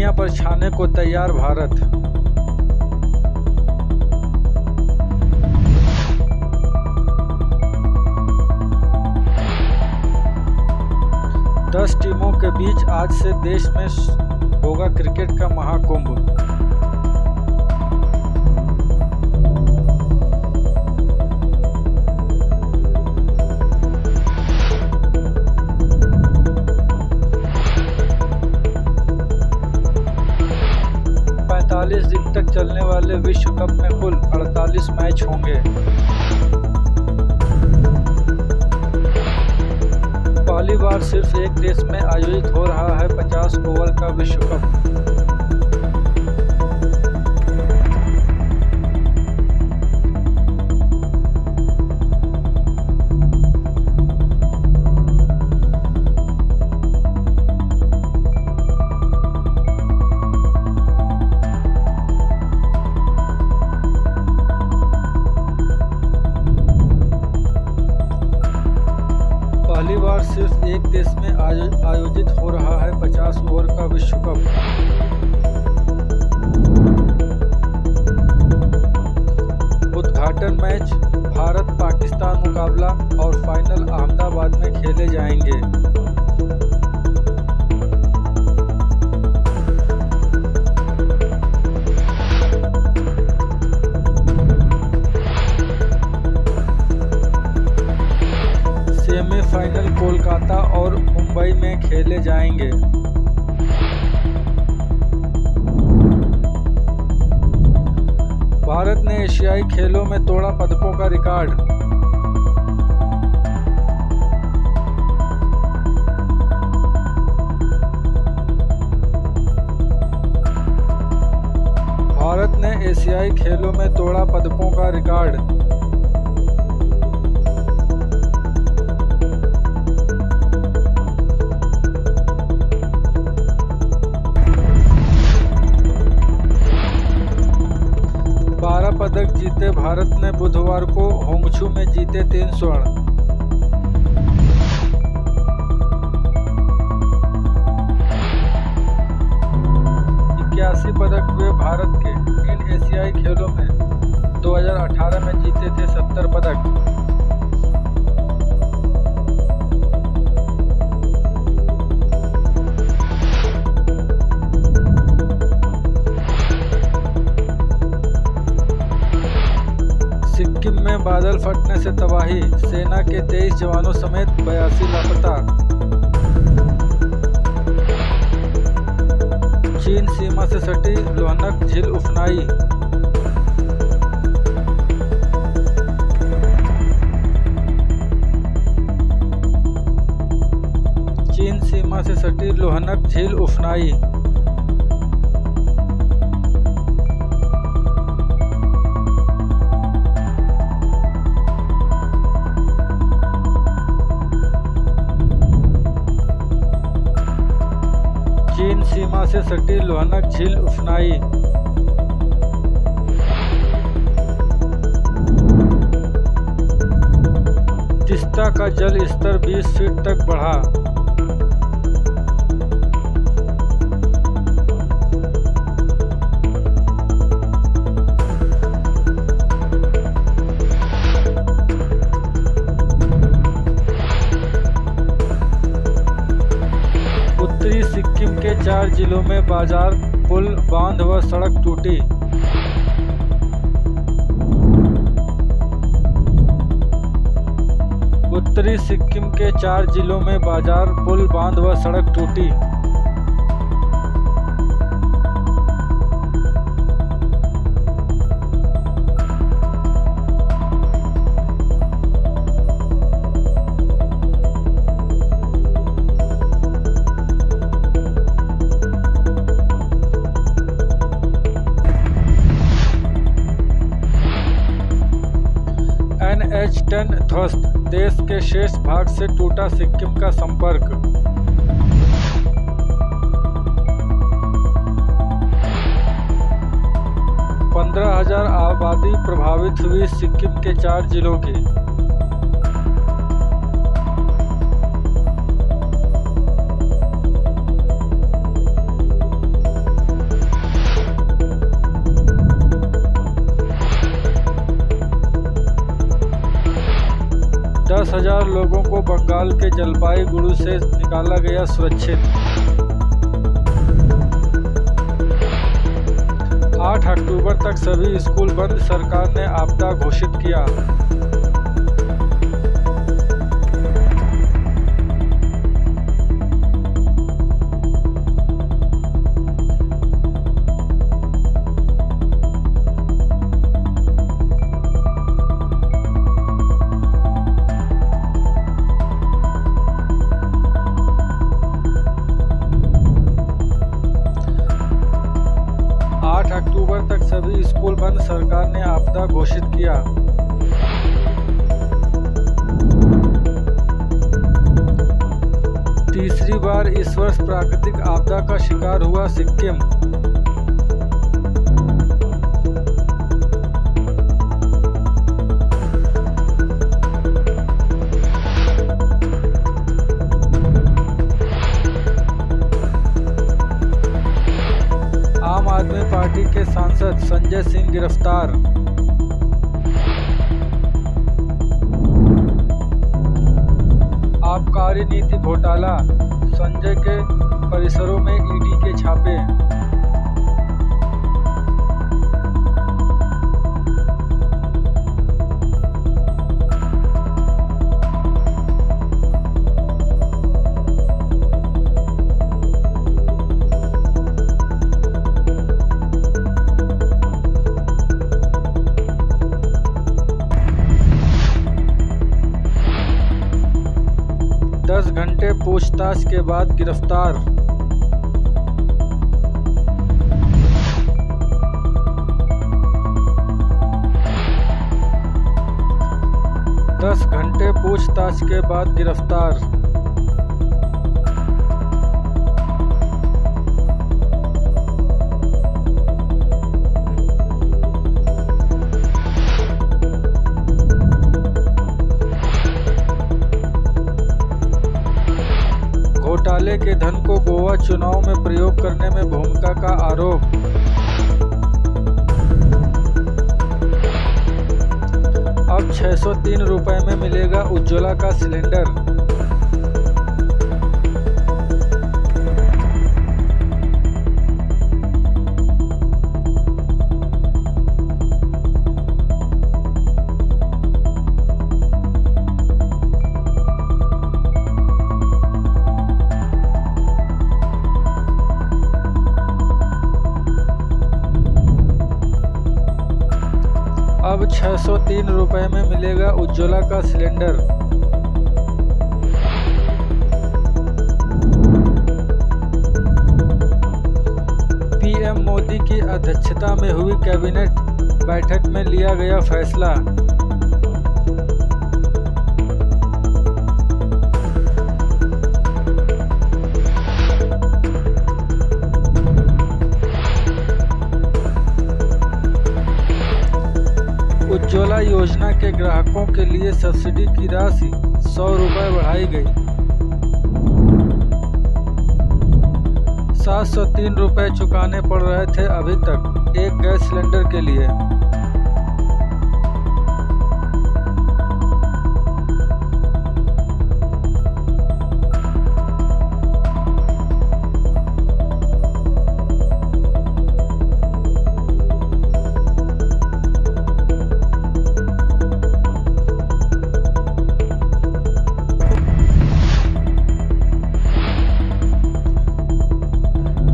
दुनिया पर छाने को तैयार भारत। दस टीमों के बीच आज से देश में होगा क्रिकेट का महाकुंभ। दिन तक चलने वाले विश्व कप में कुल 48 मैच होंगे। पहली बार सिर्फ एक देश में आयोजित हो रहा है 50 ओवर का विश्व कप। पहली बार सिर्फ एक देश में आयोजित हो रहा है 50 ओवर का विश्व कप। उद्घाटन मैच भारत पाकिस्तान मुकाबला और फाइनल अहमदाबाद में खेले जाएंगे। सेमीफाइनल कोलकाता और मुंबई में खेले जाएंगे। भारत ने एशियाई खेलों में तोड़ा पदकों का रिकॉर्ड। भारत ने एशियाई खेलों में तोड़ा पदकों का रिकॉर्ड। पदक जीते भारत ने बुधवार को होंगझू में जीते 3 स्वर्ण। पदक हुए भारत के। इन एशियाई खेलों में 2018 में जीते थे 70 पदक। सिक्किम में बादल फटने से तबाही, सेना के 23 जवानों समेत 82 लापता। चीन सीमा से सटी लोहनक झील उफनाई। चीन सीमा से सटी लोहनक झील उफनाई। चीन सीमा से सटी लोहनक झील उफनाई। तिस्ता का जल स्तर 20 फीट तक बढ़ा। उत्तरी सिक्किम के 4 जिलों में बाजार, पुल, बांध व सड़क टूटी। उत्तरी सिक्किम के 4 जिलों में बाजार, पुल, बांध व सड़क टूटी। NH-10 ध्वस्त, देश के शेष भाग से टूटा सिक्किम का संपर्क। पंद्रह 15,000 आबादी प्रभावित हुई सिक्किम के 4 जिलों की। 17 लोगों को बंगाल के जलपाईगुड़ी से निकाला गया सुरक्षित। 8 अक्टूबर तक सभी स्कूल बंद, सरकार ने आपदा घोषित किया। अक्टूबर तक सभी स्कूल बंद, सरकार ने आपदा घोषित किया। तीसरी बार इस वर्ष प्राकृतिक आपदा का शिकार हुआ सिक्किम। आम आदमी पार्टी के सांसद संजय सिंह गिरफ्तार। आबकारी नीति घोटाला, संजय के परिसरों में ईडी के छापे। घंटे पूछताछ के बाद गिरफ्तार। दस घंटे पूछताछ के बाद गिरफ्तार। घोटाले के धन को गोवा चुनाव में प्रयोग करने में भूमिका का आरोप। अब 603 रुपए में मिलेगा उज्ज्वला का सिलेंडर। अब 603 रुपए में मिलेगा उज्ज्वला का सिलेंडर। पीएम मोदी की अध्यक्षता में हुई कैबिनेट बैठक में लिया गया फैसला। उज्ज्वला योजना के ग्राहकों के लिए सब्सिडी की राशि 100 रुपये बढ़ाई गई। 703 रुपये चुकाने पड़ रहे थे अभी तक एक गैस सिलेंडर के लिए।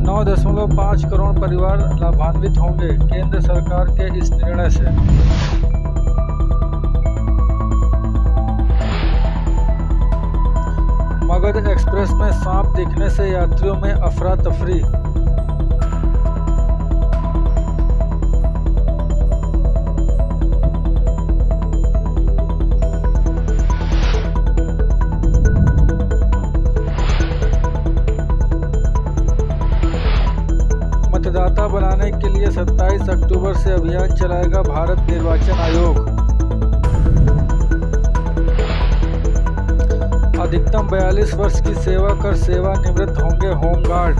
$9.5 करोड़ परिवार लाभान्वित होंगे केंद्र सरकार के इस निर्णय से। मगध एक्सप्रेस में सांप दिखने से यात्रियों में अफरा तफरी। मतदाता बनाने के लिए 27 अक्टूबर से अभियान चलाएगा भारत निर्वाचन आयोग। अधिकतम 42 वर्ष की सेवा कर सेवानिवृत्त होंगे होमगार्ड।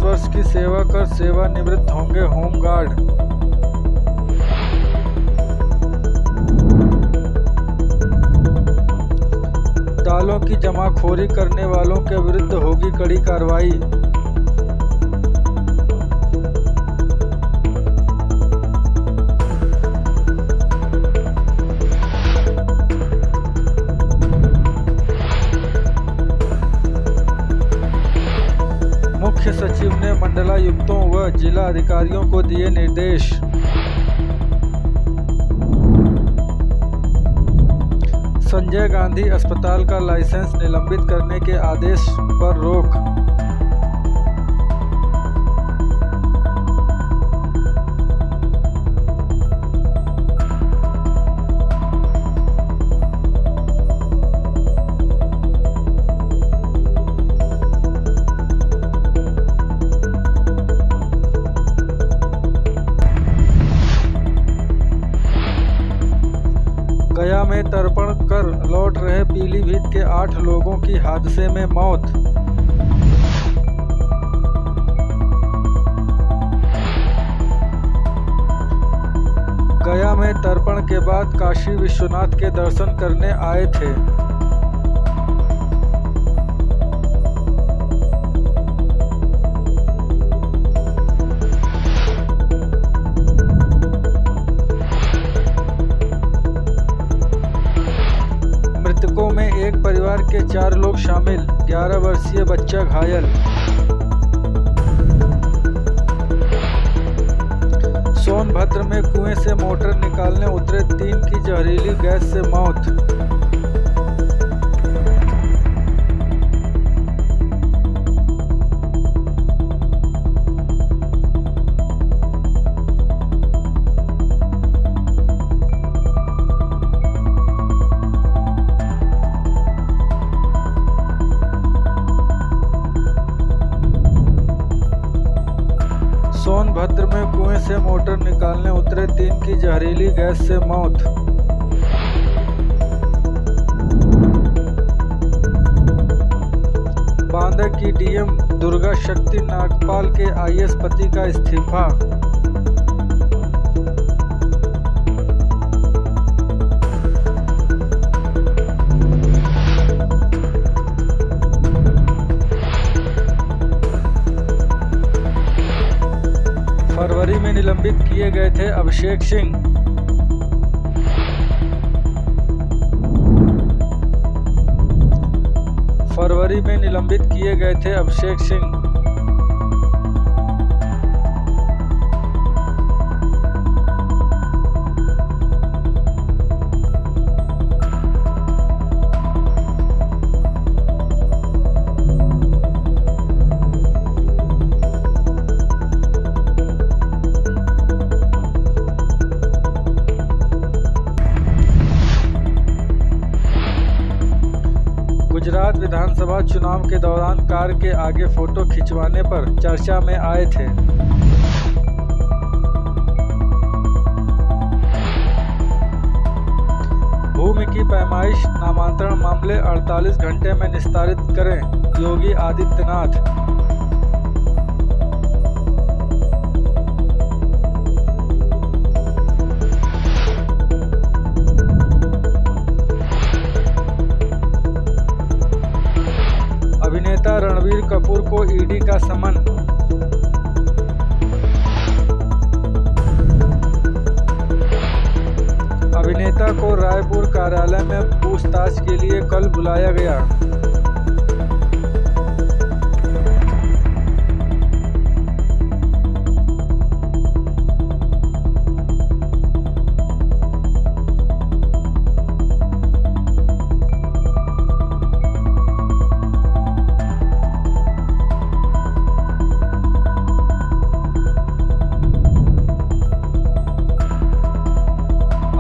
वर्ष की सेवा कर सेवानिवृत्त होंगे होमगार्ड। दालों की जमाखोरी करने वालों के विरुद्ध होगी कड़ी कार्रवाई। मुख्य सचिव ने मंडलायुक्तों व जिला अधिकारियों को दिए निर्देश। संजय गांधी अस्पताल का लाइसेंस निलंबित करने के आदेश पर रोक। गया में तर्पण कर लौट रहे पीलीभीत के 8 लोगों की हादसे में मौत। गया में तर्पण के बाद काशी विश्वनाथ के दर्शन करने आए थे। मृतकों में एक परिवार के 4 लोग शामिल, 11 वर्षीय बच्चा घायल। सोनभद्र में कुएं से मोटर निकालने उतरे 3 की जहरीली गैस से मौत। सोनभद्र में कुएं से मोटर निकालने उतरे 3 की जहरीली गैस से मौत। बांदा की डीएम दुर्गा शक्ति नागपाल के आईएएस पति का इस्तीफा। फरवरी में निलंबित किए गए थे अभिषेक सिंह। फरवरी में निलंबित किए गए थे अभिषेक सिंह। गुजरात विधानसभा चुनाव के दौरान कार के आगे फोटो खिंचवाने पर चर्चा में आए थे। भूमि की पैमाइश नामांतरण मामले 48 घंटे में निस्तारित करें, योगी आदित्यनाथ। अभिनेता रणबीर कपूर को ईडी का समन। अभिनेता को रायपुर कार्यालय में पूछताछ के लिए कल बुलाया गया।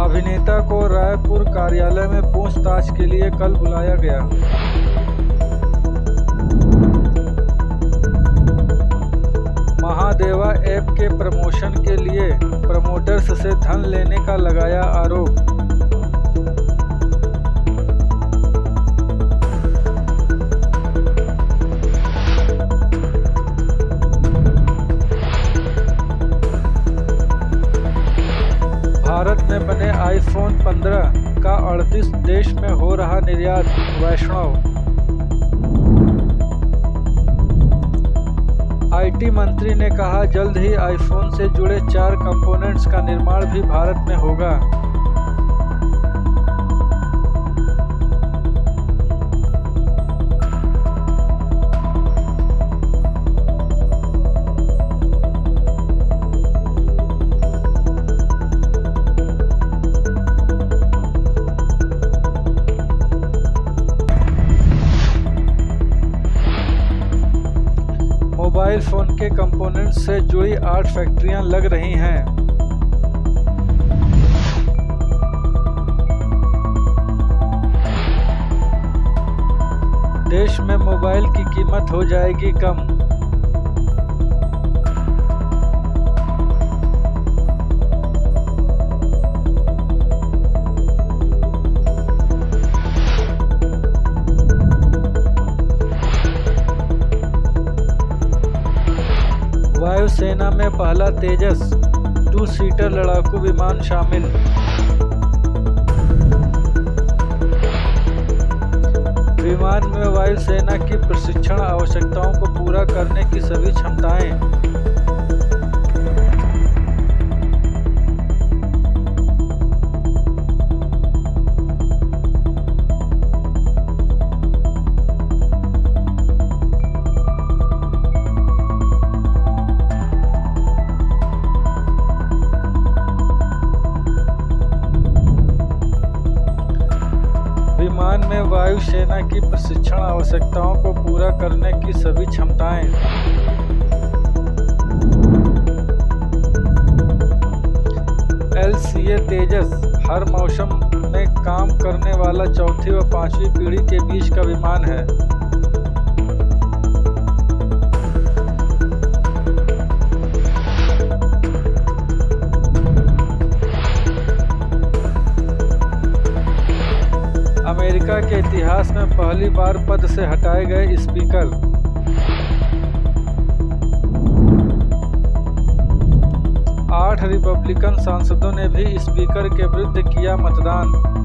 अभिनेता को रायपुर कार्यालय में पूछताछ के लिए कल बुलाया गया। महादेवा ऐप के प्रमोशन के लिए प्रमोटर्स से धन लेने का लगाया आरोप। 2015 का 38 देश में हो रहा निर्यात। वैष्णव। आईटी मंत्री ने कहा, जल्द ही आईफोन से जुड़े 4 कंपोनेंट्स का निर्माण भी भारत में होगा। मोबाइल फोन के कंपोनेंट्स से जुड़ी 8 फैक्ट्रियां लग रही हैं। देश में मोबाइल की कीमत हो जाएगी कम। वायुसेना में पहला तेजस 2 सीटर लड़ाकू विमान शामिल। विमान में वायुसेना की प्रशिक्षण आवश्यकताओं को पूरा करने की सभी क्षमताएं। विमान में वायुसेना की प्रशिक्षण आवश्यकताओं को पूरा करने की सभी क्षमताएं। LCA तेजस हर मौसम में काम करने वाला 4थी व 5वीं पीढ़ी के बीच का विमान है। अमेरिका के इतिहास में पहली बार पद से हटाए गए स्पीकर। आठ रिपब्लिकन सांसदों ने भी स्पीकर के विरुद्ध किया मतदान।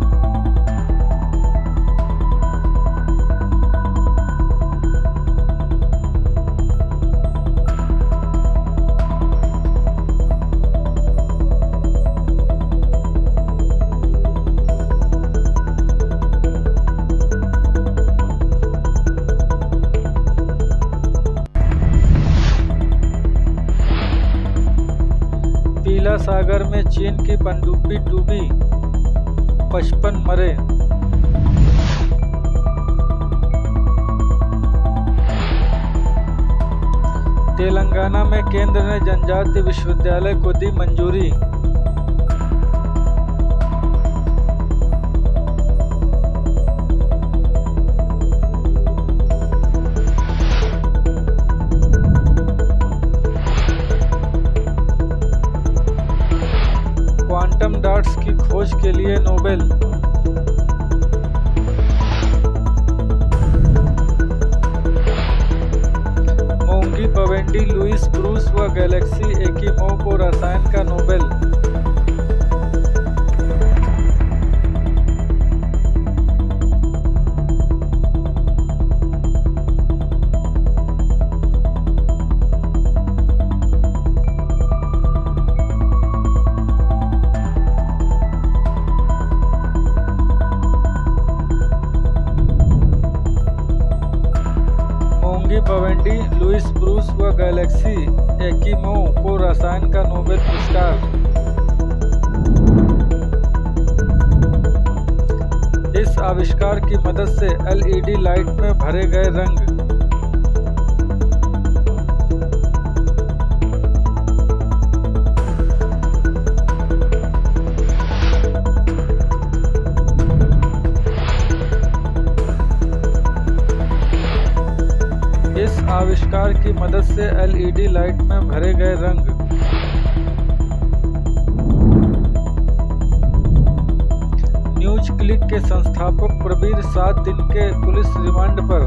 पीला सागर में चीन की पनडुब्बी डूबी, 55 मरे। तेलंगाना में केंद्र ने जनजातीय विश्वविद्यालय को दी मंजूरी। क्वांटम डॉट्स की खोज के लिए नोबेल। मोंगी बवेंडी लुइस ब्रूस व गैलेक्सी एकिमो को रसायन का नोबेल। बवेंडी लुइस ब्रूस व गैलेक्सी एकिमो को रसायन का नोबेल पुरस्कार। इस आविष्कार की मदद से LED लाइट में भरे गए रंग। इस आविष्कार की मदद से LED लाइट में भरे गए रंग। न्यूज क्लिक के संस्थापक प्रवीर 7 दिन के पुलिस रिमांड पर।